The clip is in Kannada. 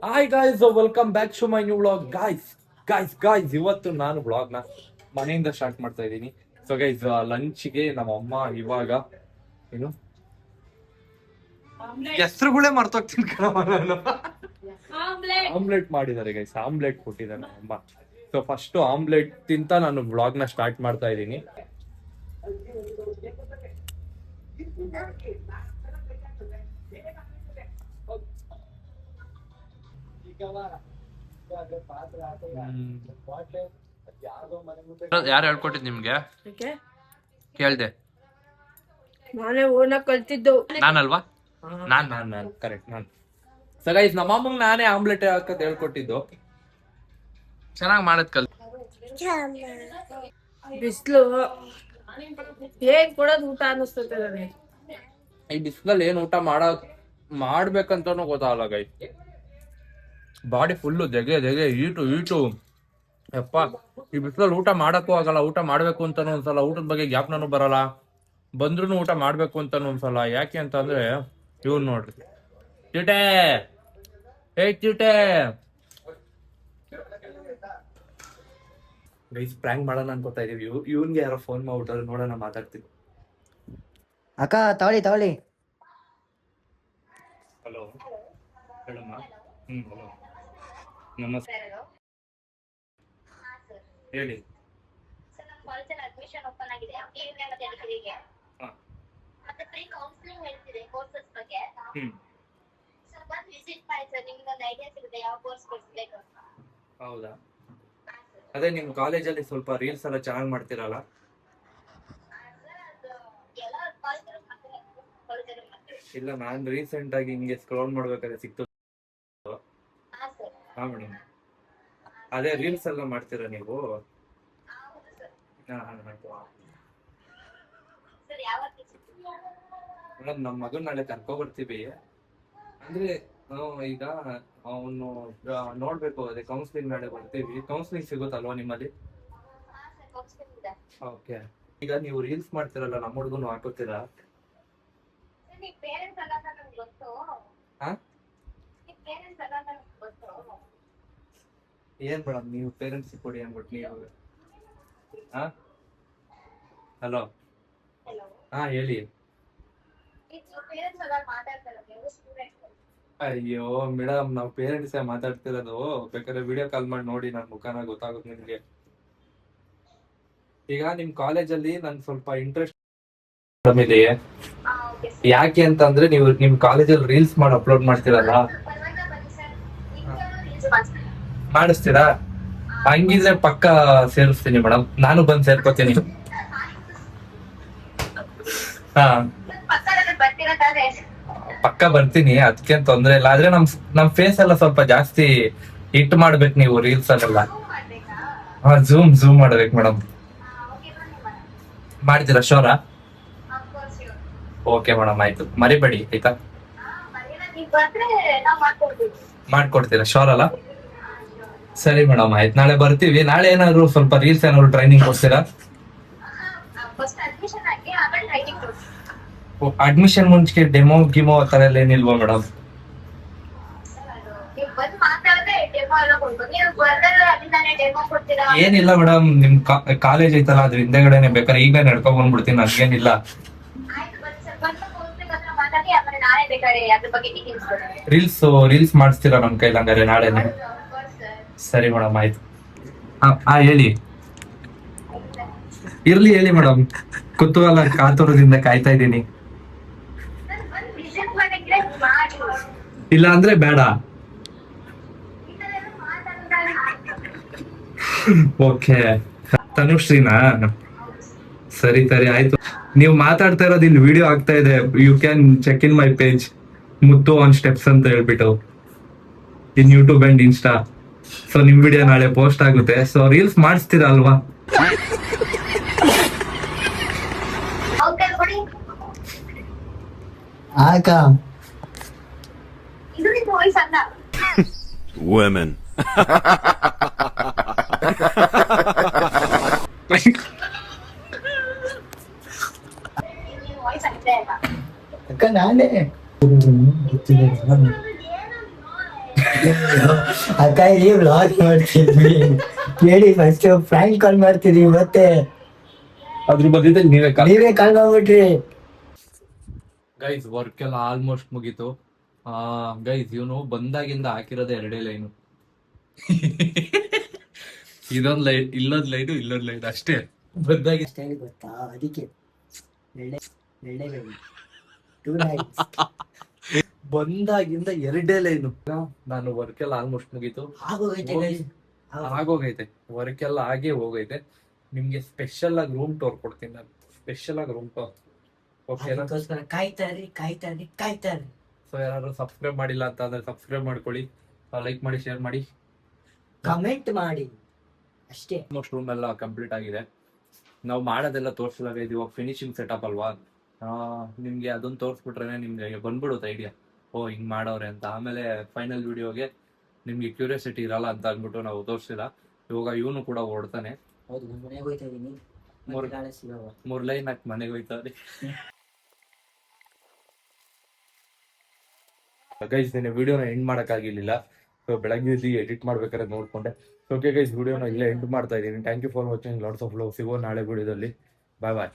Hi guys, welcome back to my new vlog. Guys ಇವತ್ತು ನಾನು ವ್ಲಾಗ್ನ ಮನೆಯಿಂದ ಸ್ಟಾರ್ಟ್ ಮಾಡ್ತಾ ಇದ್ದೀನಿ. ಸೊ ಗೈಸ್, ಲಂಚ್ಗೆ ನಮ್ಮಮ್ಮ ಇವಾಗ ಏನು ಹೆಸರುಗಳೇ ಮರ್ತೋಗ್ತೀನಿ ನಾನು. ಆಮ್ಲೆಟ್ ಮಾಡಿದ್ದಾರೆ ಗೈಸ್, ಆಮ್ಲೆಟ್ ಕೊಟ್ಟಿದ್ದಾರೆ ನಮ್ಮಮ್ಮ. ಸೊ ಫಸ್ಟ್ ಆಮ್ಲೆಟ್ ತಿಂತ ನಾನು ವ್ಲಾಗ್ನ ಸ್ಟಾರ್ಟ್ ಮಾಡ್ತಾ ಇದ್ದೀನಿ. ಯಾರು ಹೇಳ್ಕೊಟ್ಟಿದ್ ನಿಮ್ಗೆ? ಕೇಳ್ದೆ ನಾನೇ ಓನ ಕಲ್ತಿದ್ದು. ನಾನಲ್ವಾ? ನಾನು ಕರೆಕ್ಟ್ ನಾನು. ಸೊ ಗೈಸ್, ನಮ್ಮಮ್ಮಂಗ್ ನಾನೇ ಆಮ್ಲೆಟ್ ಹಾಕದ್ ಹೇಳ್ಕೊಟ್ಟಿದ್ದು. ಚೆನ್ನಾಗ್ ಮಾಡದ್ ಕಲ್. ಬಿಸ್ಲು ಹೇಗ್ ಕೊಡೋದು ಊಟ ಅನ್ನಿಸ್ತದೆ ನನಗೆ. ಈ ಬಿಸ್ಲಲ್ಲಿ ಏನ್ ಊಟ ಮಾಡ್ಬೇಕಂತಾನು ಗೊತ್ತಾಗಲ್ಲ ಗೈಸ್. ಬಾಡಿ ಫುಲ್ಲು ದೆಗೆ ಈಟು ಯಪ್ಪ. ಈ ಬಿಸಿಲಲ್ಲಿ ಊಟ ಮಾಡಕ್ಕೂ ಆಗಲ್ಲ, ಊಟ ಮಾಡ್ಬೇಕು ಅಂತಾನು ಒಂದ್ಸಲ, ಊಟದ ಬಗ್ಗೆ ಜ್ಞಾಪನೂ ಬರಲ್ಲ. ಬಂದ್ರು ಊಟ ಮಾಡ್ಬೇಕು ಅಂತಾನು ಒಂದ್ಸಲ. ಯಾಕೆ ಅಂತ ಅಂದ್ರೆ ಇವ್ನು ನೋಡ್ರಿ, ಚ್ಯೂಟೆ ಗೈಸ್, ಪ್ರ್ಯಾಂಕ್ ಮಾಡೋಣ ಅನ್ಕೋತಾ ಇದೀವಿ. ಇವ್ನ್ಗೆ ಯಾರೋ ಫೋನ್ ಮಾಡ್ಬಿಟ್ರೆ ನೋಡೋಣ, ಮಾತಾಡ್ತೀವಿ. ಅಕ್ಕ ತಗೊಳ್ಳಿ. ಹಲೋ ಹೇಳಮ್ಮ. ಹಲೋ, ನಮಸ್ತೆ. ಹೇಳಿ. ಸರ್, ನಮ್ಮ ಕಾಲೇಜಲ್ಲಿ ಅಡ್ಮಿಷನ್ ಓಪನ್ ಆಗಿದೆ. ಈವ್ನಿಂಗ್ ಮತ್ತೆ ಡಿಗ್ರಿಗೆ ಮತ್ತೆ ಫ್ರೀ ಕೌನ್ಸಿಲಿಂಗ್ ಹೇಳ್ತಿದೆ ಕೋರ್ಸಸ್ ಬಗ್ಗೆ. ಸರ್, ಬಂದು ವಿಸಿಟ್ ಮಾಡಿ ಸರ್, ನಿಮ್ಗೆ ಒಂದು ಐಡಿಯಾ ಸಿಗುತ್ತೆ ಯಾವ ಕೋರ್ಸ್ ಕೊಡಿಸ್ಬೇಕು ಅಂತ. ಹೌದಾ? ಅದೇ ನಿಮ್ ಕಾಲೇಜಲ್ಲಿ ಸ್ವಲ್ಪ ರೀಲ್ಸ್ ಎಲ್ಲ ಚೆನ್ನಾಗಿ ಮಾಡ್ತಿರಲ್ಲ? ಸರ್, ಅದು ಎಲ್ಲ ಕಾಲೇಜಲ್ಲಿ ಮಾಡ್ತಾರೆ. ಇಲ್ಲ, ನಾನ್ ರೀಸೆಂಟ್ ಆಗಿ ಹಿಂಗೆ ಸ್ಕ್ರೋಲ್ ಮಾಡ್ಬೇಕಾದ್ರೆ ಸಿಕ್ತು. ಹಾ ಮೇಡಮ್, ಅದೇ ರೀಲ್ಸ್ ಎಲ್ಲ ಮಾಡ್ತೀರಾ ನೀವು? ಮೇಡಮ್, ನಮ್ಮ ಮಗನ್ ನಾಳೆ ಕರ್ಕೊ ಬರ್ತೀವಿ. ಅಂದ್ರೆ ಈಗ ಅವನು ನೋಡ್ಬೇಕು, ಅದೇ ಕೌನ್ಸಿಲಿಂಗ್ ನಾಳೆ ಬರ್ತೀವಿ. ಕೌನ್ಸಿಲಿಂಗ್ ಸಿಗುತ್ತಲ್ವಾ ನಿಮ್ಮಲ್ಲಿ? ಓಕೆ. ಈಗ ನೀವು ರೀಲ್ಸ್ ಮಾಡ್ತೀರಲ್ಲ, ನಮ್ಮ ಹುಡುಗನು ಹಾಕೋತೀರಾ? ಏನ್ ಮೇಡಮ್ ನೀವು ಪೇರೆಂಟ್ಸ್ ಕೊಡಿ ಅಂದ್ಬಿಟ್ಟು ನೀವು? ಹಲೋ, ಹಾ ಹೇಳಿ. ಅಯ್ಯೋ ಮೇಡಮ್, ನಾವು ಪೇರೆಂಟ್ಸ್ ಮಾತಾಡ್ತಿರೋದು. ಬೇಕಾದ್ರೆ ವಿಡಿಯೋ ಕಾಲ್ ಮಾಡಿ ನೋಡಿ, ನನ್ನ ಮುಖಾನ ಗೊತ್ತಾಗುತ್ತೆ ನಿಮ್ಗೆ. ಈಗ ನಿಮ್ ಕಾಲೇಜಲ್ಲಿ ನನ್ ಸ್ವಲ್ಪ ಇಂಟ್ರೆಸ್ಟ್ ಇದೆ. ಯಾಕೆ ಅಂತಂದ್ರೆ ನೀವು ನಿಮ್ ಕಾಲೇಜಲ್ಲಿ ರೀಲ್ಸ್ ಮಾಡಿ ಅಪ್ಲೋಡ್ ಮಾಡ್ತೀರಲ್ಲ, ಮಾಡಿಸ್ತೀರಾ? ಹಂಗಿದ್ರೆ ಪಕ್ಕ ಸೇರಿಸ್ತೀನಿ ಮೇಡಮ್, ನಾನು ಬಂದು ಸೇರ್ಕೋತೀನಿ. ಹಾ, ಪಕ್ಕ ಬರ್ತೀನಿ, ಅದಕ್ಕೇನ್ ತೊಂದ್ರೆ ಇಲ್ಲ. ಆದ್ರೆ ನಮ್ ಫೇಸ್ ಎಲ್ಲ ಸ್ವಲ್ಪ ಜಾಸ್ತಿ ಹಿಟ್ ಮಾಡ್ಬೇಕು ನೀವು ರೀಲ್ಸ್ ಅಲ್ಲೆಲ್ಲ. ಹಾ, ಝೂಮ್ ಮಾಡ್ಬೇಕು ಮೇಡಮ್. ಮಾಡ್ತೀರಾ ಶೋರ? ಓಕೆ ಮೇಡಮ್, ಆಯ್ತು, ಮರಿಬೇಡಿ ಆಯ್ತಾ? ಮಾಡ್ಕೊಡ್ತೀರಾ ಶೋರ್ ಅಲ್ಲ? ಸರಿ ಮೇಡಮ್, ಆಯ್ತು, ನಾಳೆ ಬರ್ತೀವಿ. ನಾಳೆ ಏನಾದ್ರು ಸ್ವಲ್ಪ ರೀಲ್ಸ್ ಏನಾದ್ರು ಟ್ರೈನಿಂಗ್ ಕೊಡ್ತೀರಾ? ಅಡ್ಮಿಷನ್ ಮುಂಚೆ ಡೆಮೋ ಗಿಮೋ ಆ ತರ ಎಲ್ಲ ಏನಿಲ್ವಾ ಮೇಡಮ್? ಏನಿಲ್ಲ ಮೇಡಮ್, ನಿಮ್ ಕಾಲೇಜ್ ಐತಲ್ಲ, ಅದ್ರ ಹಿಂದೆಗಡೆನೆ ಬೇಕಾದ್ರೆ ಈಗ ನಡ್ಕೊಂಡ್ ಬಂದ್ಬಿಡ್ತೀನಿ, ನನ್ಗೇನಿಲ್ಲ. ರೀಲ್ಸ್ ಮಾಡಿಸ್ತೀರಾ ನಮ್ ಕೈಲಿ ಹಂಗಾರೆ ನಾಳೆನೆ? ಸರಿ ಮೇಡಮ್, ಆಯ್ತು. ಹಾ ಹೇಳಿ. ಇರ್ಲಿ ಹೇಳಿ ಮೇಡಮ್, ಕುತೂಹಲ ಕಾತುರದಿಂದ ಕಾಯ್ತಾ ಇದ್ದೀನಿ. ಇಲ್ಲ ಅಂದ್ರೆ ಬೇಡ. ಓಕೆ, ತನುಶ್ರೀನಾ? ಸರಿ ಆಯ್ತು. ನೀವು ಮಾತಾಡ್ತಾ ಇರೋದು ಇಲ್ಲಿ ವಿಡಿಯೋ ಆಗ್ತಾ ಇದೆ. You can check in my page, Muthu on steps ಅಂತ ಹೇಳ್ಬಿಟ್ಟು, in YouTube and Insta. So ನಿಮ್ ವಿಡಿಯೋ ನಾಳೆ ಪೋಸ್ಟ್ ಆಗುತ್ತೆ. ಸೊ ರೀಲ್ಸ್ ಮಾಡಿಸ್ತೀರಾ ಅಲ್ವಾ? Women. ಅಕ್ಕ ನಾನೇ ಅಕ್ಕ ಇಲ್ಲಿ ವ್ಲಾಗ್ ಮಾಡ್ತಿದ್ವಿ ಹೇಳಿ ಫಸ್ಟ್ ಫ್ರ್ಯಾಂಕ್ ಕಾಲ್ ಮಾಡ್ತಿದ್ವಿ ಮತ್ತೆ ಅದ್ರ ಬದಿದೆ ನೀವೇ ನೀವೇ ಕಾಲ್ ಮಾಡ್ಬಿಟ್ರಿ. ಗೈಸ್ ವರ್ಕ್ ಎಲ್ಲ ಆಲ್ಮೋಸ್ಟ್ ಮುಗೀತು. ಗೈಸ್ ಇವನು ಬಂದಾಗಿಂದ ಹಾಕಿರೋದೇ 2 ಲೈನು. ಇದೊಂದ್ ಲೈನ್, ಇಲ್ಲೊಂದ್ ಲೈನು, ಇಲ್ಲೊಂದ್ ಲೈನ್ ಅಷ್ಟೇ. ಬಂದಾಗಿ ಸ್ಟೈಲ್ ಗೊತ್ತಾ, ಅದಕ್ಕೆ ಟೂ ನೈಟ್ಸ್ ಬಂದಾಗಿಂದ 2 ಲೈನು. ನಾನು ವರ್ಕ್ ಎಲ್ಲ ಆಲ್ಮೋಸ್ಟ್ ಮುಗೀತು, ಆಗೋಗೈತೆ guys. ಆಗೋಗೈತೆ ವರ್ಕ್ ಎಲ್ಲ ಆಗೇ ಹೋಗೈತೆ. ನಿಮ್ಗೆ ಸ್ಪೆಷಲ್ ಆಗಿ ರೂಮ್ ಟೂರ್ ಕೊಡ್ತೀನಿ ನಾನು, ಸ್ಪೆಷಲ್ ಆಗಿ ರೂಮ್ ಟೂರ್. ಓಕೆನಾ? ಅದಕ್ಕೋಸ್ಕರ ಕಾಯ್ತಾರಿ. ಸೊ ಯಾರು ಸಬ್ಸ್ಕ್ರೈಬ್ ಮಾಡಿಲ್ಲ ಅಂತ ಅಂದ್ರೆ ಸಬ್ಸ್ಕ್ರೈಬ್ ಮಾಡ್ಕೊಳ್ಳಿ, ಲೈಕ್ ಮಾಡಿ, ಶೇರ್ ಮಾಡಿ, ಕಮೆಂಟ್ ಮಾಡಿ ಅಷ್ಟೇ. ಆಲ್ಮೋಸ್ಟ್ ರೂಮ್ ಎಲ್ಲ ಕಂಪ್ಲೀಟ್ ಆಗಿದೆ. ನಾವು ಮಾಡೋದೆಲ್ಲ ತೋರಿಸಿಲ್ಲ ಗೈಸ್, ಇವಾಗ ಫಿನಿಶಿಂಗ್ ಸೆಟಪ್ ಅಲ್ವಾ. ನಿಮ್ಗೆ ಅದನ್ನ ತೋರಿಸ್ಬಿಟ್ರೆ ನಿಮ್ಗೆ ಬಂದ್ಬಿಡುತ್ತೆ ಐಡಿಯಾ, ಓ ಹಿಂಗ್ ಮಾಡವ್ರೆ ಅಂತ. ಆಮೇಲೆ ಫೈನಲ್ ವಿಡಿಯೋಗೆ ನಿಮ್ಗೆ ಕ್ಯೂರಿಯಾಸಿಟಿ ಇರಲ್ಲ ಅಂತ ಅಂದ್ಬಿಟ್ಟು ನಾವು ತೋರಿಸಿಲ್ಲ. ಇವಾಗ ಇವನು ಕೂಡ ಓಡ್ತಾನೆ. ಹೌದು, ನಾನು ಮನೆಗೆ ಹೋಗ್ತಾ ಇದೀನಿ. ಮೂರ್ ಲೈನ್ ಹಾಕಿ ಮನೆಗೆ ಹೋಯ್ತಾವ್ರಿ. ಗೈಸ್ ನಿನ್ನೆ ವಿಡಿಯೋನ ಎಂಡ್ ಮಾಡೋಕ್ಕಾಗಿರ್ಲಿಲ್ಲ, ಸೊ ಬೆಳಗ್ಗೆ ಎಡಿಟ್ ಮಾಡ್ಬೇಕಾದ್ರೆ ನೋಡ್ಕೊಂಡೆ. ಓಕೆ ಗೈಸ್, ವಿಡಿಯೋನ ಇಲ್ಲೇ ಎಂಡ್ ಮಾಡ್ತಾ ಇದ್ದೀನಿ. Thank you for watching, lots of love. ಸಿಗೋ ನಾಳೆ ವಿಡಿಯೋದಲ್ಲಿ. ಬಾಯ್ ಬಾಯ್.